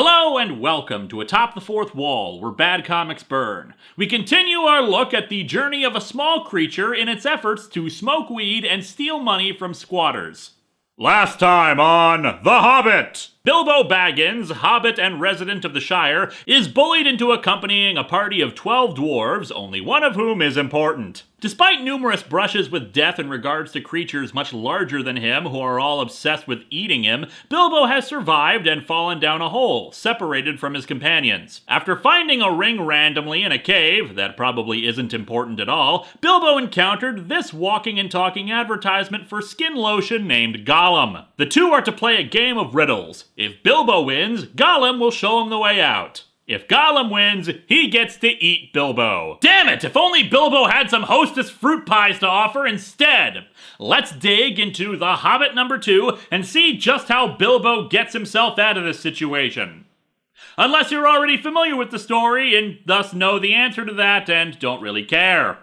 Hello and welcome to Atop the Fourth Wall, where bad comics burn. We continue our look at the journey of a small creature in its efforts to smoke weed and steal money from squatters. Last time on The Hobbit! Bilbo Baggins, hobbit and resident of the Shire, is bullied into accompanying a party of 12 dwarves, only one of whom is important. Despite numerous brushes with death in regards to creatures much larger than him who are all obsessed with eating him, Bilbo has survived and fallen down a hole, separated from his companions. After finding a ring randomly in a cave, that probably isn't important at all, Bilbo encountered this walking and talking advertisement for skin lotion named Gollum. The two are to play a game of riddles. If Bilbo wins, Gollum will show him the way out. If Gollum wins, he gets to eat Bilbo. Damn it, if only Bilbo had some Hostess fruit pies to offer instead! Let's dig into The Hobbit number 2 and see just how Bilbo gets himself out of this situation. Unless you're already familiar with the story and thus know the answer to that and don't really care.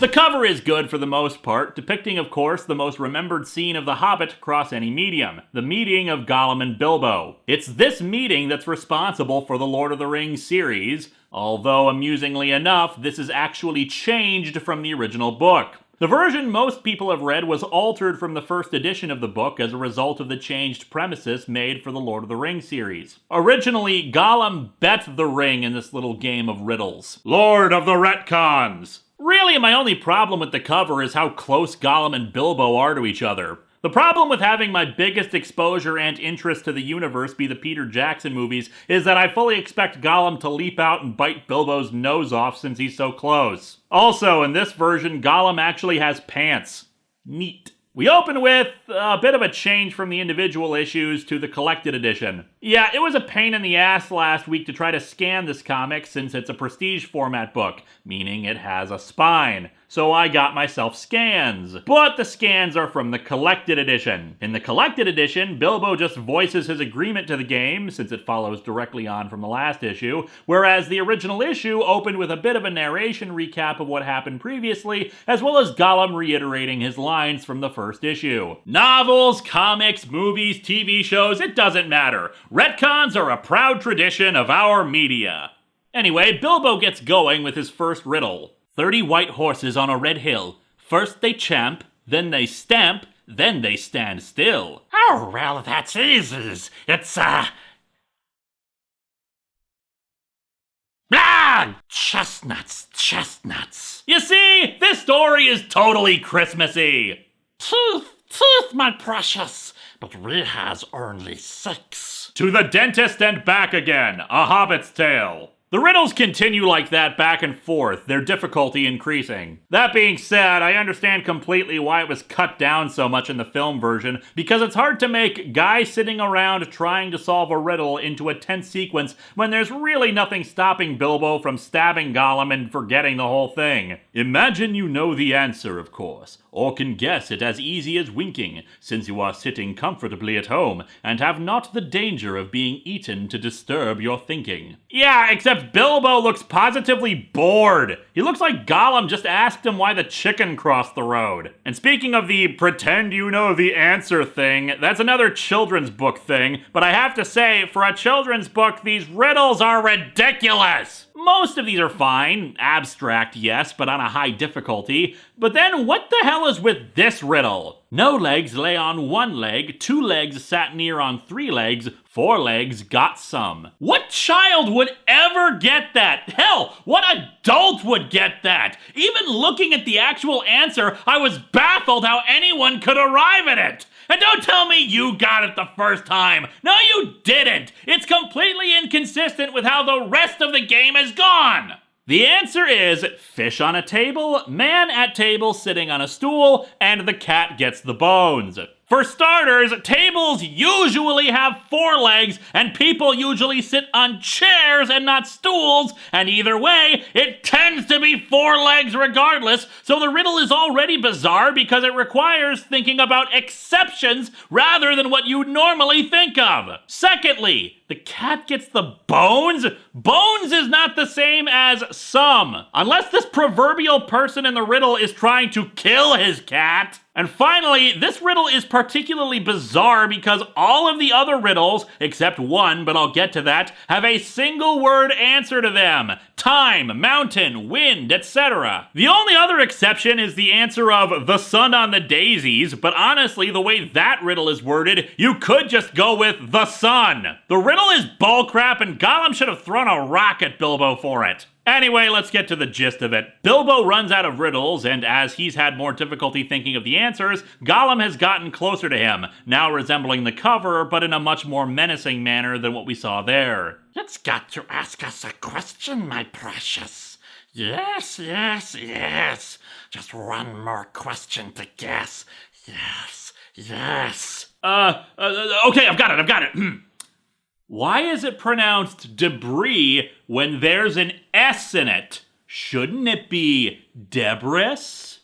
The cover is good for the most part, depicting, of course, the most remembered scene of The Hobbit across any medium, the meeting of Gollum and Bilbo. It's this meeting that's responsible for the Lord of the Rings series, although amusingly enough, this is actually changed from the original book. The version most people have read was altered from the first edition of the book as a result of the changed premises made for the Lord of the Rings series. Originally, Gollum bet the ring in this little game of riddles. Lord of the Retcons! Really, my only problem with the cover is how close Gollum and Bilbo are to each other. The problem with having my biggest exposure and interest to the universe be the Peter Jackson movies is that I fully expect Gollum to leap out and bite Bilbo's nose off since he's so close. Also, in this version, Gollum actually has pants. Neat. We open with a bit of a change from the individual issues to the collected edition. Yeah, it was a pain in the ass last week to try to scan this comic since it's a prestige format book, meaning it has a spine. So I got myself scans. But the scans are from the collected edition. In the collected edition, Bilbo just voices his agreement to the game, since it follows directly on from the last issue, whereas the original issue opened with a bit of a narration recap of what happened previously, as well as Gollum reiterating his lines from the first issue. Novels, comics, movies, TV shows, it doesn't matter. Retcons are a proud tradition of our media. Anyway, Bilbo gets going with his first riddle. 30 white horses on a red hill. First they champ, then they stamp, then they stand still. Oh, well, that's easy. It's, chestnuts. You see, this story is totally Christmassy. Teeth, my precious. But we has only 6. To the dentist and back again, a Hobbit's Tale. The riddles continue like that back and forth, their difficulty increasing. That being said, I understand completely why it was cut down so much in the film version, because it's hard to make guy sitting around trying to solve a riddle into a tense sequence when there's really nothing stopping Bilbo from stabbing Gollum and forgetting the whole thing. Imagine you know the answer, of course, or can guess it as easy as winking, since you are sitting comfortably at home and have not the danger of being eaten to disturb your thinking. Yeah, except Bilbo looks positively bored. He looks like Gollum just asked him why the chicken crossed the road. And speaking of the pretend you know the answer thing, that's another children's book thing, but I have to say, for a children's book, these riddles are ridiculous. Most of these are fine, abstract, yes, but on a high difficulty. But then what the hell is with this riddle? No legs lay on one leg, 2 legs sat near on 3 legs, 4 legs got some. What child would ever get that? Hell, what adult would get that? Even looking at the actual answer, I was baffled how anyone could arrive at it. And don't tell me you got it the first time. No, you didn't. It's completely inconsistent with how the rest of the game has gone. The answer is fish on a table, man at table sitting on a stool, and the cat gets the bones. For starters, tables usually have 4 legs, and people usually sit on chairs and not stools, and either way, it tends to be 4 legs regardless, so the riddle is already bizarre because it requires thinking about exceptions rather than what you normally think of. Secondly, the cat gets the bones? Bones is not the same as some, unless this proverbial person in the riddle is trying to kill his cat. And finally, this riddle is particularly bizarre because all of the other riddles, except one, but I'll get to that, have a single word answer to them. Time, mountain, wind, etc. The only other exception is the answer of the sun on the daisies, but honestly, the way that riddle is worded, you could just go with the sun. The riddle is bullcrap and Gollum should have thrown a rock at Bilbo for it. Anyway, let's get to the gist of it. Bilbo runs out of riddles, and as he's had more difficulty thinking of the answers, Gollum has gotten closer to him, now resembling the cover, but in a much more menacing manner than what we saw there. It's got to ask us a question, my precious. Yes, yes, yes. Just one more question to guess. Yes, yes. Okay, I've got it. Why is it pronounced debris when there's an S in it? Shouldn't it be debris?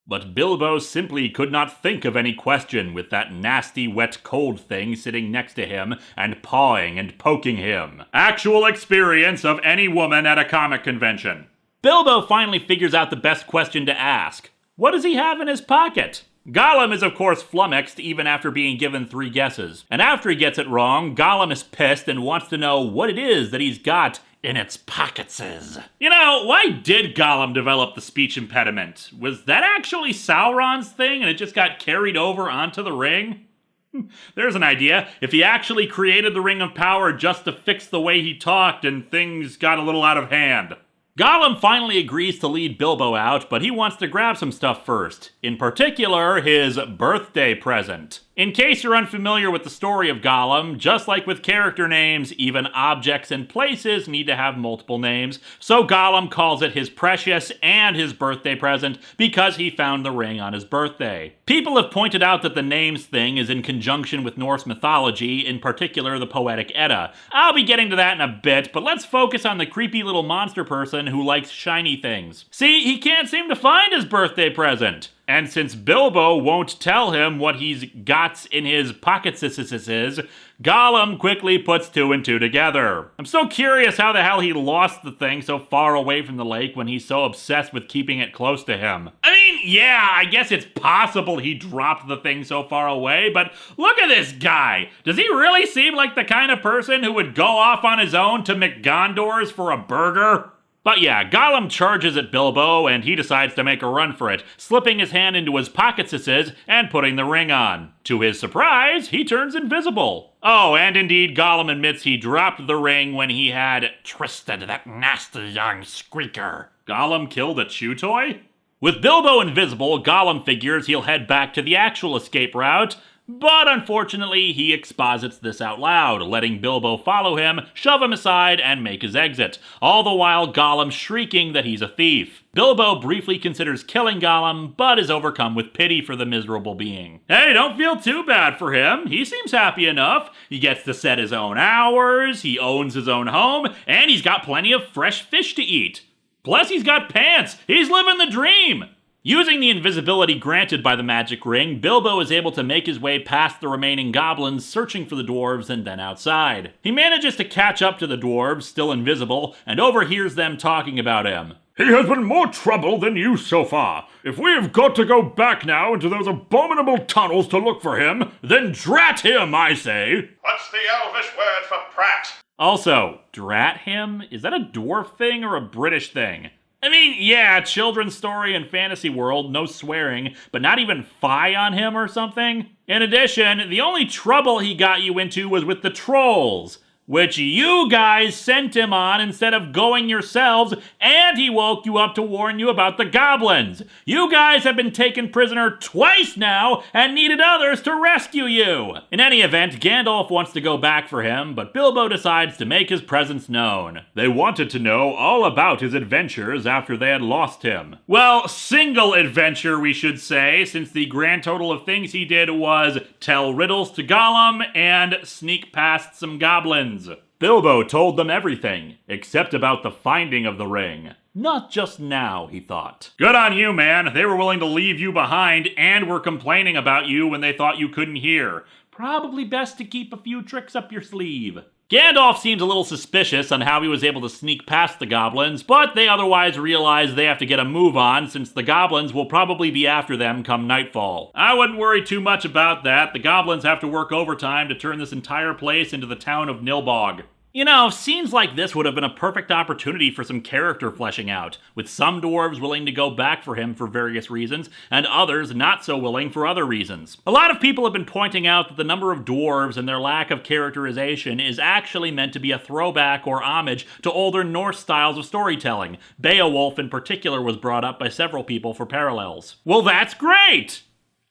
But Bilbo simply could not think of any question with that nasty wet cold thing sitting next to him and pawing and poking him. Actual experience of any woman at a comic convention. Bilbo finally figures out the best question to ask. What does he have in his pocket? Gollum is of course flummoxed even after being given 3 guesses. And after he gets it wrong, Gollum is pissed and wants to know what it is that he's got in its pocketses. You know, why did Gollum develop the speech impediment? Was that actually Sauron's thing and it just got carried over onto the ring? There's an idea. If he actually created the Ring of Power just to fix the way he talked and things got a little out of hand. Gollum finally agrees to lead Bilbo out, but he wants to grab some stuff first. In particular, his birthday present. In case you're unfamiliar with the story of Gollum, just like with character names, even objects and places need to have multiple names, so Gollum calls it his precious and his birthday present because he found the ring on his birthday. People have pointed out that the names thing is in conjunction with Norse mythology, in particular the Poetic Edda. I'll be getting to that in a bit, but let's focus on the creepy little monster person who likes shiny things. See, he can't seem to find his birthday present. And since Bilbo won't tell him what he's got in his pockets, Gollum quickly puts 2 and 2 together. I'm so curious how the hell he lost the thing so far away from the lake when he's so obsessed with keeping it close to him. I mean, yeah, I guess it's possible he dropped the thing so far away, but look at this guy. Does he really seem like the kind of person who would go off on his own to McGondor's for a burger? But yeah, Gollum charges at Bilbo, and he decides to make a run for it, slipping his hand into his pocketses and putting the ring on. To his surprise, he turns invisible. Oh, and indeed, Gollum admits he dropped the ring when he had twisted that nasty young squeaker. Gollum killed a chew toy? With Bilbo invisible, Gollum figures he'll head back to the actual escape route, but unfortunately, he exposits this out loud, letting Bilbo follow him, shove him aside, and make his exit, all the while Gollum shrieking that he's a thief. Bilbo briefly considers killing Gollum, but is overcome with pity for the miserable being. Hey, don't feel too bad for him. He seems happy enough. He gets to set his own hours, he owns his own home, and he's got plenty of fresh fish to eat. Plus, he's got pants. He's living the dream. Using the invisibility granted by the magic ring, Bilbo is able to make his way past the remaining goblins searching for the dwarves and then outside. He manages to catch up to the dwarves, still invisible, and overhears them talking about him. He has been more trouble than you so far. If we have got to go back now into those abominable tunnels to look for him, then drat him, I say. What's the Elvish word for prat? Also, drat him? Is that a dwarf thing or a British thing? I mean, yeah, children's story and fantasy world, no swearing, but not even fi on him or something? In addition, the only trouble he got you into was with the trolls, which you guys sent him on instead of going yourselves, and he woke you up to warn you about the goblins. You guys have been taken prisoner twice now and needed others to rescue you. In any event, Gandalf wants to go back for him, but Bilbo decides to make his presence known. They wanted to know all about his adventures after they had lost him. Well, single adventure, we should say, since the grand total of things he did was tell riddles to Gollum and sneak past some goblins. Bilbo told them everything, except about the finding of the ring. Not just now, he thought. Good on you, man. They were willing to leave you behind and were complaining about you when they thought you couldn't hear. Probably best to keep a few tricks up your sleeve. Gandalf seems a little suspicious on how he was able to sneak past the goblins, but they otherwise realize they have to get a move on since the goblins will probably be after them come nightfall. I wouldn't worry too much about that. The goblins have to work overtime to turn this entire place into the town of Nilbog. You know, scenes like this would have been a perfect opportunity for some character fleshing out, with some dwarves willing to go back for him for various reasons, and others not so willing for other reasons. A lot of people have been pointing out that the number of dwarves and their lack of characterization is actually meant to be a throwback or homage to older Norse styles of storytelling. Beowulf in particular was brought up by several people for parallels. Well, that's great!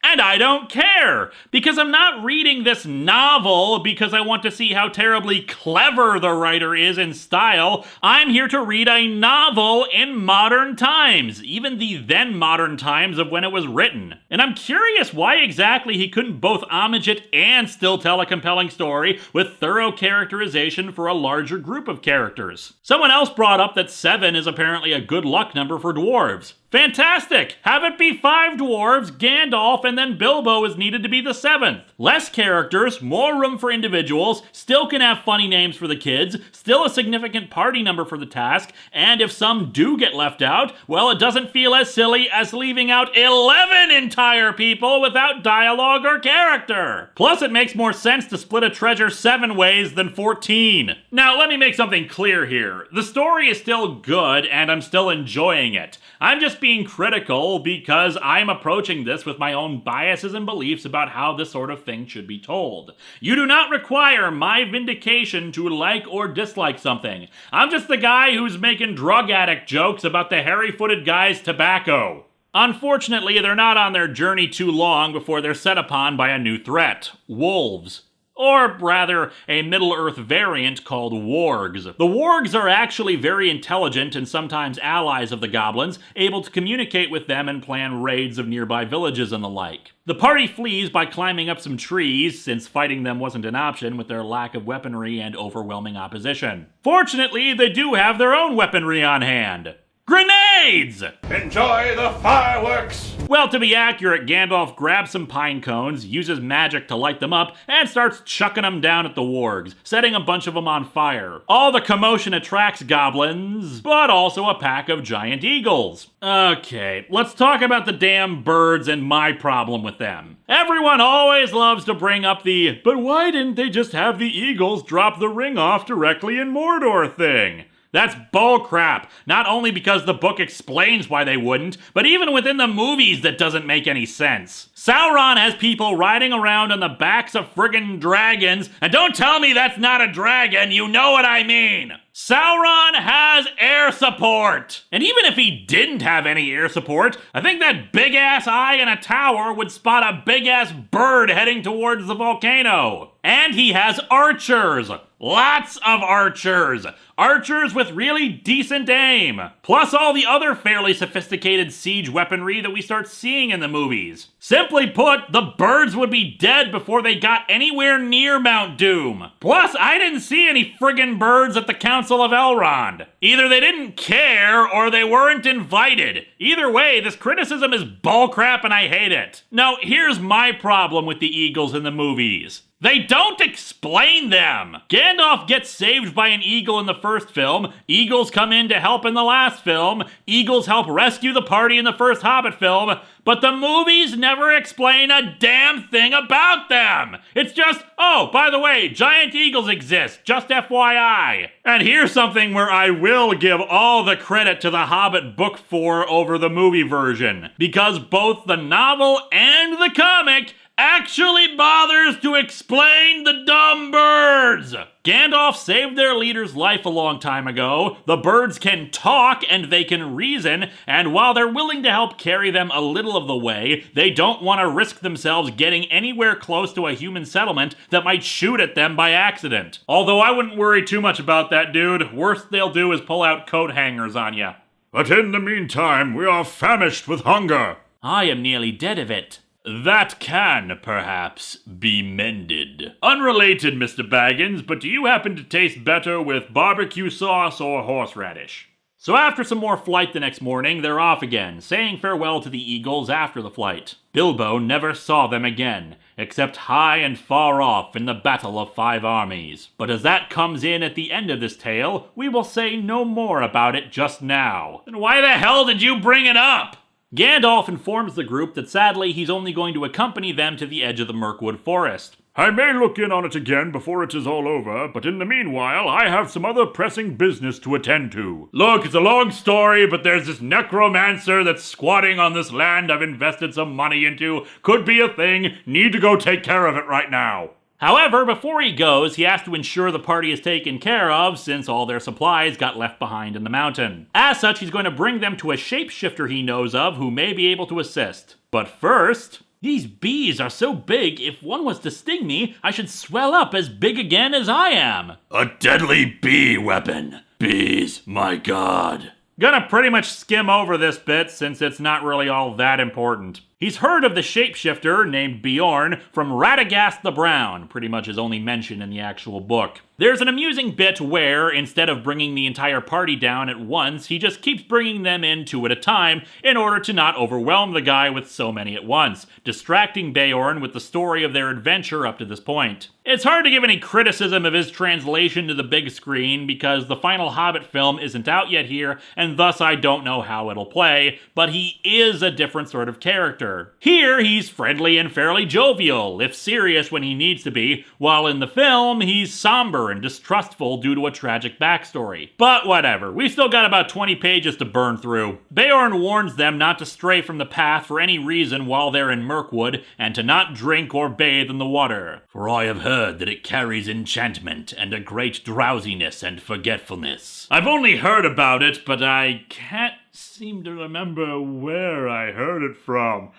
And I don't care, because I'm not reading this novel because I want to see how terribly clever the writer is in style. I'm here to read a novel in modern times, even the then modern times of when it was written. And I'm curious why exactly he couldn't both homage it and still tell a compelling story with thorough characterization for a larger group of characters. Someone else brought up that 7 is apparently a good luck number for dwarves. Fantastic! Have it be 5 dwarves, Gandalf, and then Bilbo is needed to be the 7th. Less characters, more room for individuals, still can have funny names for the kids, still a significant party number for the task, and if some do get left out, well, it doesn't feel as silly as leaving out 11 entire people without dialogue or character. Plus, it makes more sense to split a treasure 7 ways than 14. Now, let me make something clear here. The story is still good, and I'm still enjoying it. I'm just being critical because I'm approaching this with my own biases and beliefs about how this sort of thing should be told. You do not require my vindication to like or dislike something. I'm just the guy who's making drug addict jokes about the hairy-footed guy's tobacco. Unfortunately, they're not on their journey too long before they're set upon by a new threat: wolves. Or rather, a Middle-earth variant called Wargs. The Wargs are actually very intelligent and sometimes allies of the goblins, able to communicate with them and plan raids of nearby villages and the like. The party flees by climbing up some trees, since fighting them wasn't an option with their lack of weaponry and overwhelming opposition. Fortunately, they do have their own weaponry on hand. Grenades! Enjoy the fireworks! Well, to be accurate, Gandalf grabs some pine cones, uses magic to light them up, and starts chucking them down at the wargs, setting a bunch of them on fire. All the commotion attracts goblins, but also a pack of giant eagles. Okay, let's talk about the damn birds and my problem with them. Everyone always loves to bring up the, but why didn't they just have the eagles drop the ring off directly in Mordor thing? That's bullcrap. Not only because the book explains why they wouldn't, but even within the movies that doesn't make any sense. Sauron has people riding around on the backs of friggin' dragons, and don't tell me that's not a dragon, you know what I mean. Sauron has air support! And even if he didn't have any air support, I think that big-ass eye in a tower would spot a big-ass bird heading towards the volcano. And he has archers! Lots of archers! Archers with really decent aim! Plus all the other fairly sophisticated siege weaponry that we start seeing in the movies. Simply put, the birds would be dead before they got anywhere near Mount Doom. Plus, I didn't see any friggin' birds at the Council of Elrond. Either they didn't care, or they weren't invited. Either way, this criticism is bullcrap and I hate it. Now, here's my problem with the eagles in the movies. They don't explain them! Gandalf gets saved by an eagle in the first film, eagles come in to help in the last film, eagles help rescue the party in the first Hobbit film, but the movies never explain a damn thing about them! It's just, oh, by the way, giant eagles exist, just FYI. And here's something where I will give all the credit to The Hobbit Book 4 over the movie version, because both the novel and the comic actually bothers to explain the dumb birds! Gandalf saved their leader's life a long time ago, the birds can talk and they can reason, and while they're willing to help carry them a little of the way, they don't want to risk themselves getting anywhere close to a human settlement that might shoot at them by accident. Although I wouldn't worry too much about that, dude. Worst they'll do is pull out coat hangers on ya. But in the meantime, we are famished with hunger. I am nearly dead of it. That can, perhaps, be mended. Unrelated, Mr. Baggins, but do you happen to taste better with barbecue sauce or horseradish? So after some more flight the next morning, they're off again, saying farewell to the eagles after the flight. Bilbo never saw them again, except high and far off in the Battle of Five Armies. But as that comes in at the end of this tale, we will say no more about it just now. Then why the hell did you bring it up? Gandalf informs the group that sadly he's only going to accompany them to the edge of the Mirkwood forest. I may look in on it again before it is all over, but in the meanwhile, I have some other pressing business to attend to. Look, it's a long story, but there's this necromancer that's squatting on this land I've invested some money into. Could be a thing. Need to go take care of it right now. However, before he goes, he has to ensure the party is taken care of since all their supplies got left behind in the mountain. As such, he's going to bring them to a shapeshifter he knows of who may be able to assist. But first, these bees are so big, if one was to sting me, I should swell up as big again as I am. A deadly bee weapon. Bees, my god. Gonna pretty much skim over this bit since it's not really all that important. He's heard of the shapeshifter named Beorn from Radagast the Brown, pretty much his only mention in the actual book. There's an amusing bit where, instead of bringing the entire party down at once, he just keeps bringing them in two at a time in order to not overwhelm the guy with so many at once, distracting Beorn with the story of their adventure up to this point. It's hard to give any criticism of his translation to the big screen because the final Hobbit film isn't out yet here, and thus I don't know how it'll play, but he is a different sort of character. Here, he's friendly and fairly jovial, if serious when he needs to be, while in the film, he's somber and distrustful due to a tragic backstory. But whatever, we've still got about 20 pages to burn through. Beorn warns them not to stray from the path for any reason while they're in Mirkwood, and to not drink or bathe in the water. For I have heard that it carries enchantment and a great drowsiness and forgetfulness. I've only heard about it, but I can't seem to remember where I heard it from.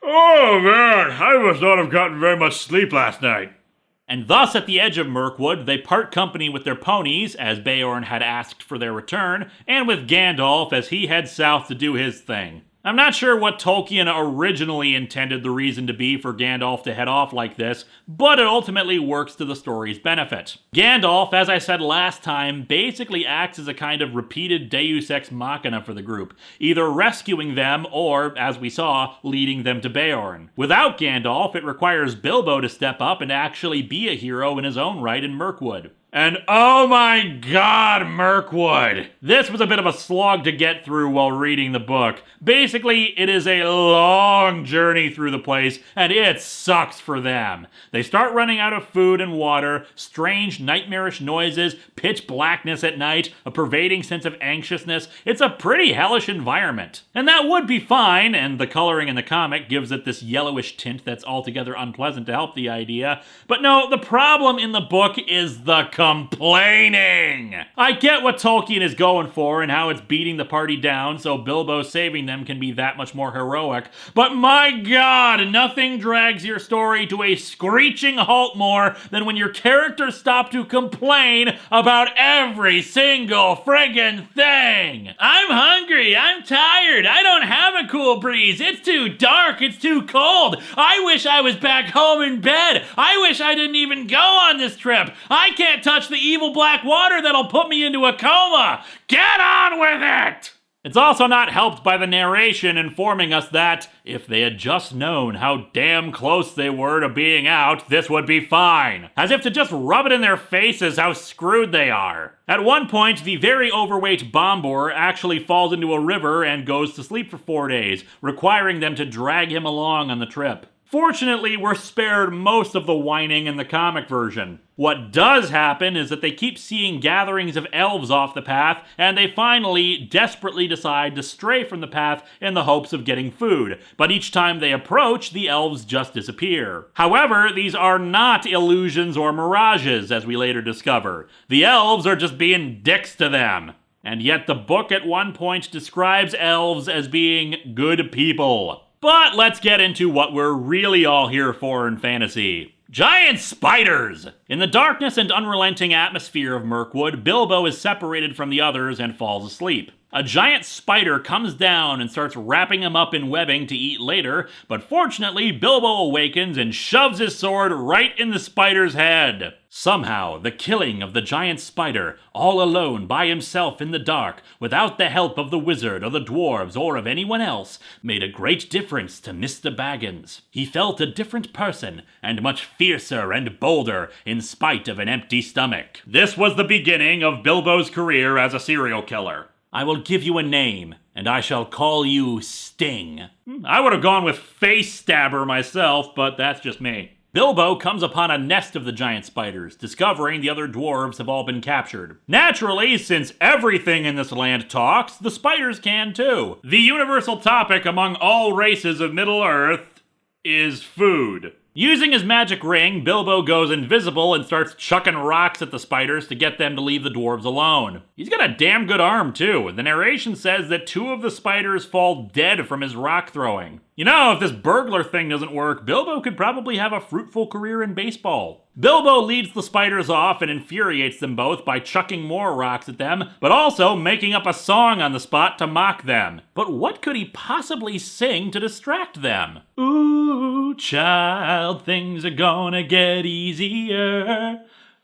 Oh man, I must not have gotten very much sleep last night. And thus, at the edge of Mirkwood, they part company with their ponies, as Beorn had asked for their return, and with Gandalf as he heads south to do his thing. I'm not sure what Tolkien originally intended the reason to be for Gandalf to head off like this, but it ultimately works to the story's benefit. Gandalf, as I said last time, basically acts as a kind of repeated deus ex machina for the group, either rescuing them or, as we saw, leading them to Beorn. Without Gandalf, it requires Bilbo to step up and actually be a hero in his own right in Mirkwood. And oh my god, Mirkwood! This was a bit of a slog to get through while reading the book. Basically, it is a long journey through the place, and it sucks for them. They start running out of food and water, strange nightmarish noises, pitch blackness at night, a pervading sense of anxiousness. It's a pretty hellish environment. And that would be fine, and the coloring in the comic gives it this yellowish tint that's altogether unpleasant to help the idea. But no, the problem in the book is the complaining! I get what Tolkien is going for and how it's beating the party down so Bilbo saving them can be that much more heroic, but my god, nothing drags your story to a screeching halt more than when your characters stop to complain about every single friggin' thing! I'm hungry, I'm tired, I don't have a cool breeze, it's too dark, it's too cold, I wish I was back home in bed, I wish I didn't even go on this trip, I can't touch the evil black water that'll put me into a coma! Get on with it! It's also not helped by the narration informing us that, if they had just known how damn close they were to being out, this would be fine. As if to just rub it in their faces how screwed they are. At one point, the very overweight Bombor actually falls into a river and goes to sleep for 4 days, requiring them to drag him along on the trip. Fortunately, we're spared most of the whining in the comic version. What does happen is that they keep seeing gatherings of elves off the path, and they finally desperately decide to stray from the path in the hopes of getting food. But each time they approach, the elves just disappear. However, these are not illusions or mirages, as we later discover. The elves are just being dicks to them. And yet the book at one point describes elves as being good people. But let's get into what we're really all here for in fantasy. Giant spiders! In the darkness and unrelenting atmosphere of Mirkwood, Bilbo is separated from the others and falls asleep. A giant spider comes down and starts wrapping him up in webbing to eat later, but fortunately Bilbo awakens and shoves his sword right in the spider's head. Somehow, the killing of the giant spider, all alone by himself in the dark, without the help of the wizard or the dwarves or of anyone else, made a great difference to Mr. Baggins. He felt a different person, and much fiercer and bolder, in spite of an empty stomach. This was the beginning of Bilbo's career as a serial killer. I will give you a name, and I shall call you Sting. I would have gone with Face Stabber myself, but that's just me. Bilbo comes upon a nest of the giant spiders, discovering the other dwarves have all been captured. Naturally, since everything in this land talks, the spiders can too. The universal topic among all races of Middle-earth is food. Using his magic ring, Bilbo goes invisible and starts chucking rocks at the spiders to get them to leave the dwarves alone. He's got a damn good arm, too. The narration says that 2 of the spiders fall dead from his rock throwing. You know, if this burglar thing doesn't work, Bilbo could probably have a fruitful career in baseball. Bilbo leads the spiders off and infuriates them both by chucking more rocks at them, but also making up a song on the spot to mock them. But what could he possibly sing to distract them? Ooh, child, things are gonna get easier.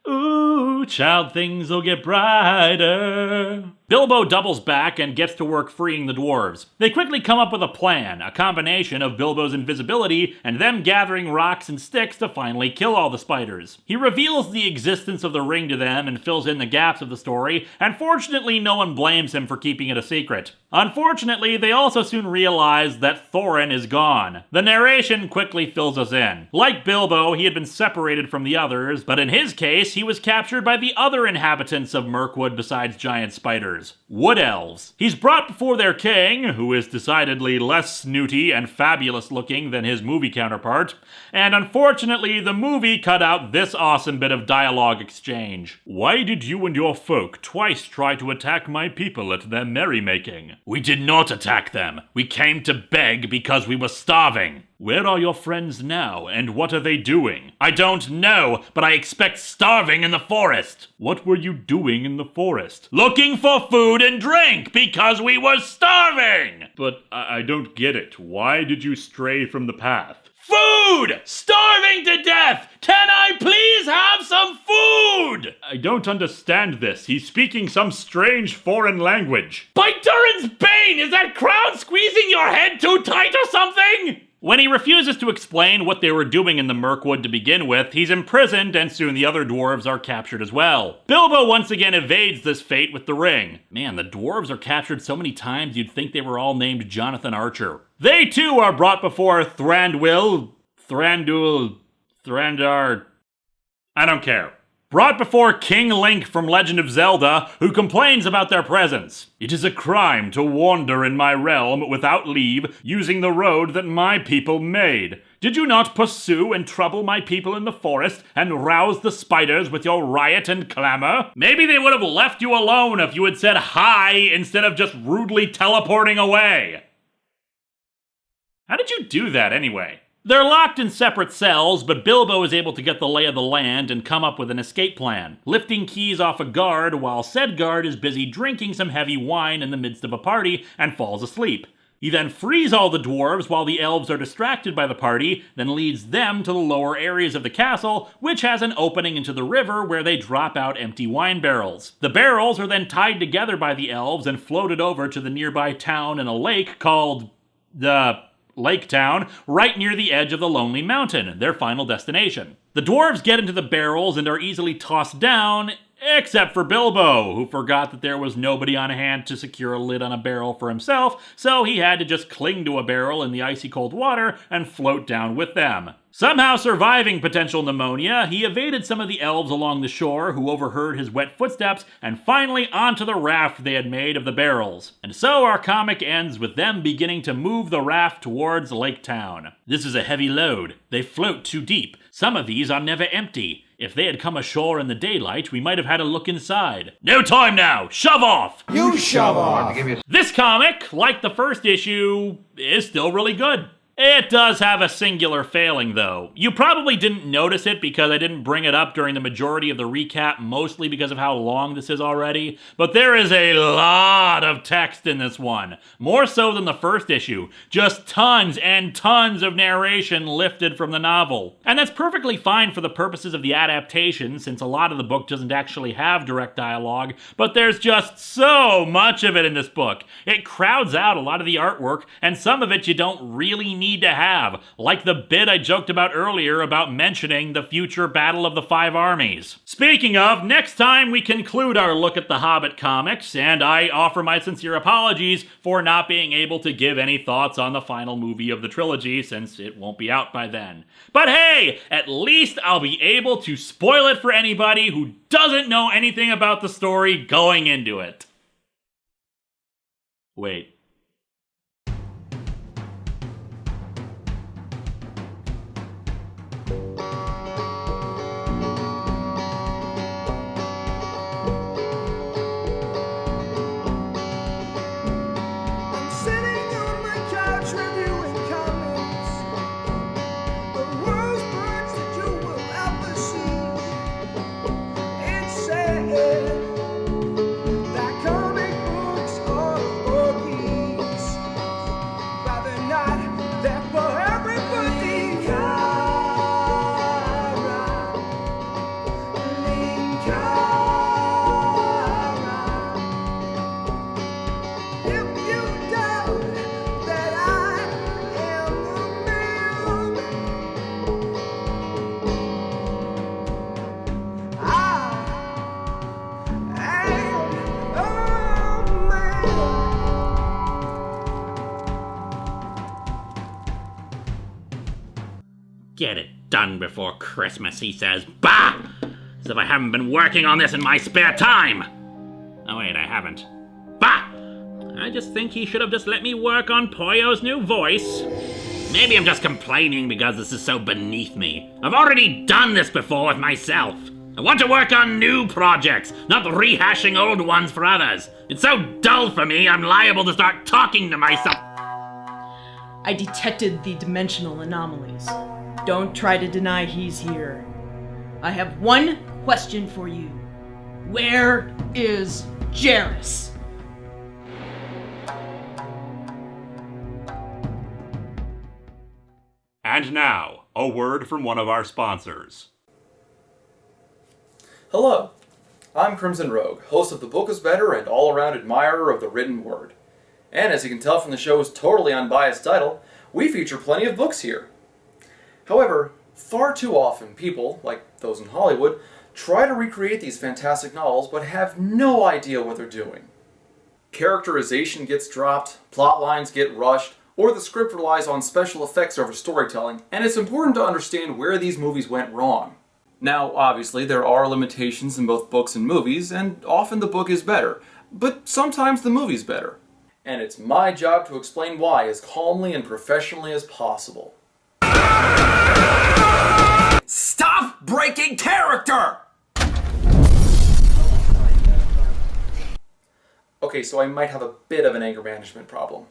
Ooh, child, things'll get brighter. Bilbo doubles back and gets to work freeing the dwarves. They quickly come up with a plan, a combination of Bilbo's invisibility and them gathering rocks and sticks to finally kill all the spiders. He reveals the existence of the ring to them and fills in the gaps of the story, and fortunately no one blames him for keeping it a secret. Unfortunately, they also soon realize that Thorin is gone. The narration quickly fills us in. Like Bilbo, he had been separated from the others, but in his case, he was captured by the other inhabitants of Mirkwood besides giant spiders. Wood elves. He's brought before their king, who is decidedly less snooty and fabulous looking than his movie counterpart, and unfortunately the movie cut out this awesome bit of dialogue exchange. Why did you and your folk twice try to attack my people at their merrymaking? We did not attack them. We came to beg because we were starving. Where are your friends now, and what are they doing? I don't know, but I expect starving in the forest. What were you doing in the forest? Looking for food and drink, because we were starving! But I don't get it. Why did you stray from the path? Food! Starving to death! Can I please have some food? I don't understand this. He's speaking some strange foreign language. By Durin's Bane! Is that crown squeezing your head too tight or something? When he refuses to explain what they were doing in the Mirkwood to begin with, he's imprisoned and soon the other dwarves are captured as well. Bilbo once again evades this fate with the ring. Man, the dwarves are captured so many times you'd think they were all named Jonathan Archer. They too are brought before Thranduil, Thrandar, I don't care. Brought before King Link from Legend of Zelda, who complains about their presence. It is a crime to wander in my realm without leave, using the road that my people made. Did you not pursue and trouble my people in the forest, and rouse the spiders with your riot and clamor? Maybe they would have left you alone if you had said hi instead of just rudely teleporting away. How did you do that anyway? They're locked in separate cells, but Bilbo is able to get the lay of the land and come up with an escape plan, lifting keys off a guard while said guard is busy drinking some heavy wine in the midst of a party and falls asleep. He then frees all the dwarves while the elves are distracted by the party, then leads them to the lower areas of the castle, which has an opening into the river where they drop out empty wine barrels. The barrels are then tied together by the elves and floated over to the nearby town in a lake called the Lake Town, right near the edge of the Lonely Mountain, their final destination. The dwarves get into the barrels and are easily tossed down, except for Bilbo, who forgot that there was nobody on hand to secure a lid on a barrel for himself, so he had to just cling to a barrel in the icy cold water and float down with them. Somehow surviving potential pneumonia, he evaded some of the elves along the shore who overheard his wet footsteps, and finally onto the raft they had made of the barrels. And so our comic ends with them beginning to move the raft towards Lake Town. This is a heavy load. They float too deep. Some of these are never empty. If they had come ashore in the daylight, we might have had a look inside. No time now! Shove off! You shove off! This comic, like the first issue, is still really good. It does have a singular failing, though. You probably didn't notice it because I didn't bring it up during the majority of the recap, mostly because of how long this is already, but there is a lot of text in this one. More so than the first issue. Just tons and tons of narration lifted from the novel. And that's perfectly fine for the purposes of the adaptation, since a lot of the book doesn't actually have direct dialogue, but there's just so much of it in this book. It crowds out a lot of the artwork, and some of it you don't really need to have, like the bit I joked about earlier about mentioning the future Battle of the Five Armies. Speaking of, next time we conclude our look at the Hobbit comics, and I offer my sincere apologies for not being able to give any thoughts on the final movie of the trilogy, since it won't be out by then. But hey, at least I'll be able to spoil it for anybody who doesn't know anything about the story going into it. Wait. Get it done before Christmas, he says. Bah! As if I haven't been working on this in my spare time! Oh wait, I haven't. Bah! I just think he should have just let me work on Poyo's new voice. Maybe I'm just complaining because this is so beneath me. I've already done this before with myself. I want to work on new projects, not rehashing old ones for others. It's so dull for me, I'm liable to start talking to myself. I detected the dimensional anomalies. Don't try to deny he's here. I have one question for you. Where is Jaeris? And now, a word from one of our sponsors. Hello, I'm Crimson Rogue, host of The Book is Better and all-around admirer of the written word. And as you can tell from the show's totally unbiased title, we feature plenty of books here. However, far too often people, like those in Hollywood, try to recreate these fantastic novels but have no idea what they're doing. Characterization gets dropped, plot lines get rushed, or the script relies on special effects over storytelling, and it's important to understand where these movies went wrong. Now, obviously, there are limitations in both books and movies, and often the book is better, but sometimes the movie's better. And it's my job to explain why as calmly and professionally as possible. Stop breaking character! Okay, so I might have a bit of an anger management problem.